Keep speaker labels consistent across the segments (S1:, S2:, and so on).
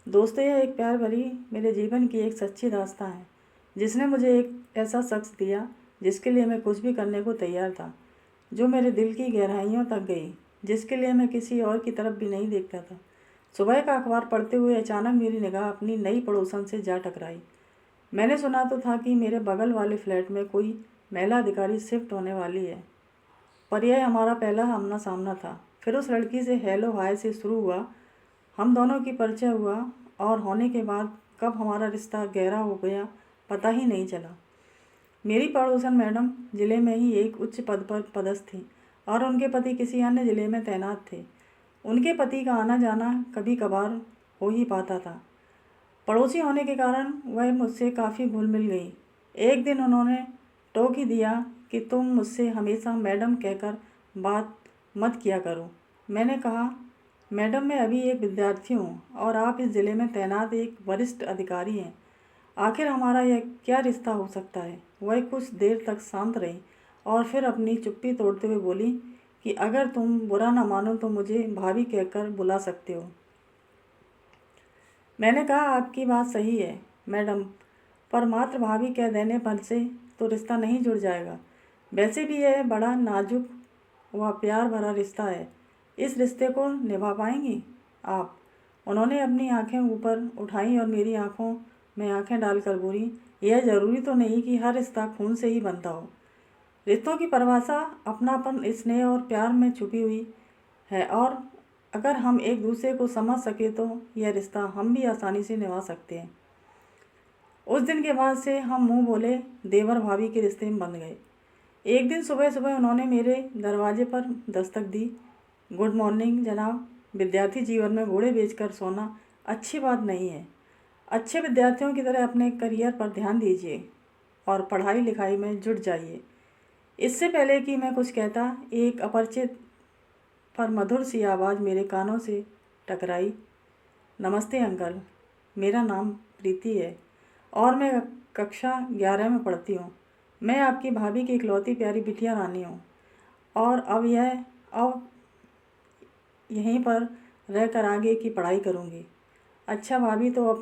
S1: दोस्तों, यह एक प्यार भरी मेरे जीवन की एक सच्ची दास्तां है, जिसने मुझे एक ऐसा शख्स दिया जिसके लिए मैं कुछ भी करने को तैयार था, जो मेरे दिल की गहराइयों तक गई, जिसके लिए मैं किसी और की तरफ भी नहीं देखता था। सुबह का अखबार पढ़ते हुए अचानक मेरी निगाह अपनी नई पड़ोसन से जा टकराई। मैंने सुना तो था कि मेरे बगल वाले फ्लैट में कोई महिला अधिकारी शिफ्ट होने वाली है, पर यह हमारा पहला आमना सामना था। फिर उस लड़की से हेलो हाय से शुरू हुआ, हम दोनों की परिचय हुआ और होने के बाद कब हमारा रिश्ता गहरा हो गया पता ही नहीं चला। मेरी पड़ोसन मैडम ज़िले में ही एक उच्च पद पर पदस्थ थी और उनके पति किसी अन्य ज़िले में तैनात थे। उनके पति का आना जाना कभी कभार हो ही पाता था। पड़ोसी होने के कारण वह मुझसे काफ़ी घुल मिल गई। एक दिन उन्होंने टोक ही दिया कि तुम मुझसे हमेशा मैडम कहकर बात मत किया करो। मैंने कहा, मैडम मैं अभी एक विद्यार्थी हूँ और आप इस ज़िले में तैनात एक वरिष्ठ अधिकारी हैं। आखिर हमारा यह क्या रिश्ता हो सकता है। वह कुछ देर तक शांत रही और फिर अपनी चुप्पी तोड़ते हुए बोली कि अगर तुम बुरा ना मानो तो मुझे भाभी कहकर बुला सकते हो। मैंने कहा, आपकी बात सही है मैडम, पर मात्र भाभी कह देने पर से तो रिश्ता नहीं जुड़ जाएगा। वैसे भी यह बड़ा नाजुक व प्यार भरा रिश्ता है। इस रिश्ते को निभा पाएंगी आप? उन्होंने अपनी आंखें ऊपर उठाई और मेरी आंखों में आंखें डालकर बोली, यह ज़रूरी तो नहीं कि हर रिश्ता खून से ही बनता हो। रिश्तों की परिभाषा अपनापन, स्नेह और प्यार में छुपी हुई है, और अगर हम एक दूसरे को समझ सके तो यह रिश्ता हम भी आसानी से निभा सकते हैं। उस दिन के बाद से हम मुंह बोले देवर भाभी के रिश्ते में बंध गए। एक दिन सुबह सुबह उन्होंने मेरे दरवाजे पर दस्तक दी। गुड मॉर्निंग जनाब, विद्यार्थी जीवन में घोड़े बेचकर सोना अच्छी बात नहीं है। अच्छे विद्यार्थियों की तरह अपने करियर पर ध्यान दीजिए और पढ़ाई लिखाई में जुट जाइए। इससे पहले कि मैं कुछ कहता, एक अपरिचित पर मधुर सी आवाज़ मेरे कानों से टकराई। नमस्ते अंकल, मेरा नाम प्रीति है और मैं कक्षा 11 में पढ़ती हूँ। मैं आपकी भाभी की इकलौती प्यारी बिटिया रानी हूँ और अब यहीं पर रहकर आगे की पढ़ाई करूँगी। अच्छा भाभी, तो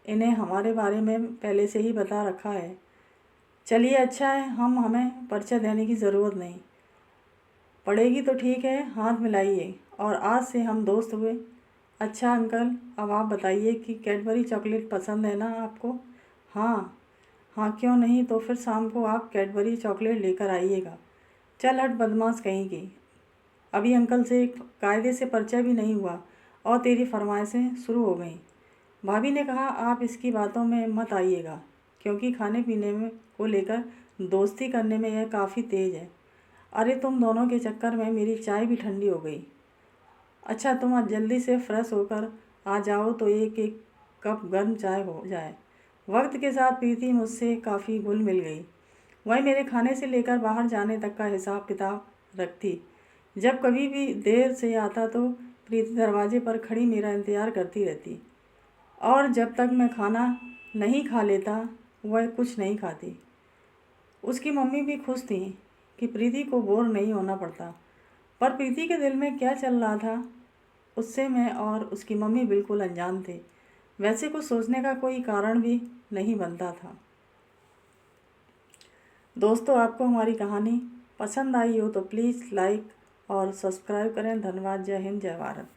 S1: इन्हें हमारे बारे में पहले से ही बता रखा है। चलिए अच्छा है, हमें परिचय देने की ज़रूरत नहीं पड़ेगी तो ठीक है, हाथ मिलाइए और आज से हम दोस्त हुए। अच्छा अंकल, अब आप बताइए कि कैडबरी चॉकलेट पसंद है ना आपको? हाँ हाँ, क्यों नहीं, तो फिर शाम को आप कैडबरी चॉकलेट लेकर आइएगा। चल हट बदमाश कहीं की, अभी अंकल से कायदे से परिचय भी नहीं हुआ और तेरी फरमाइशें शुरू हो गईं। भाभी ने कहा, आप इसकी बातों में मत आइएगा, क्योंकि खाने पीने में को लेकर दोस्ती करने में यह काफ़ी तेज़ है। अरे तुम दोनों के चक्कर में मेरी चाय भी ठंडी हो गई। अच्छा तुम आज जल्दी से फ्रेश होकर आ जाओ तो एक एक कप गर्म चाय हो जाए। वक्त के साथ प्रीति मुझसे काफ़ी घुल मिल गई। वह मेरे खाने से लेकर बाहर जाने तक का हिसाब किताब रखती। जब कभी भी देर से आता तो प्रीति दरवाजे पर खड़ी मेरा इंतज़ार करती रहती, और जब तक मैं खाना नहीं खा लेता वह कुछ नहीं खाती। उसकी मम्मी भी खुश थी कि प्रीति को बोर नहीं होना पड़ता, पर प्रीति के दिल में क्या चल रहा था उससे मैं और उसकी मम्मी बिल्कुल अनजान थे। वैसे कुछ सोचने का कोई कारण भी नहीं बनता था। दोस्तों, आपको हमारी कहानी पसंद आई हो तो प्लीज़ लाइक और सब्सक्राइब करें। धन्यवाद। जय हिंद, जय भारत।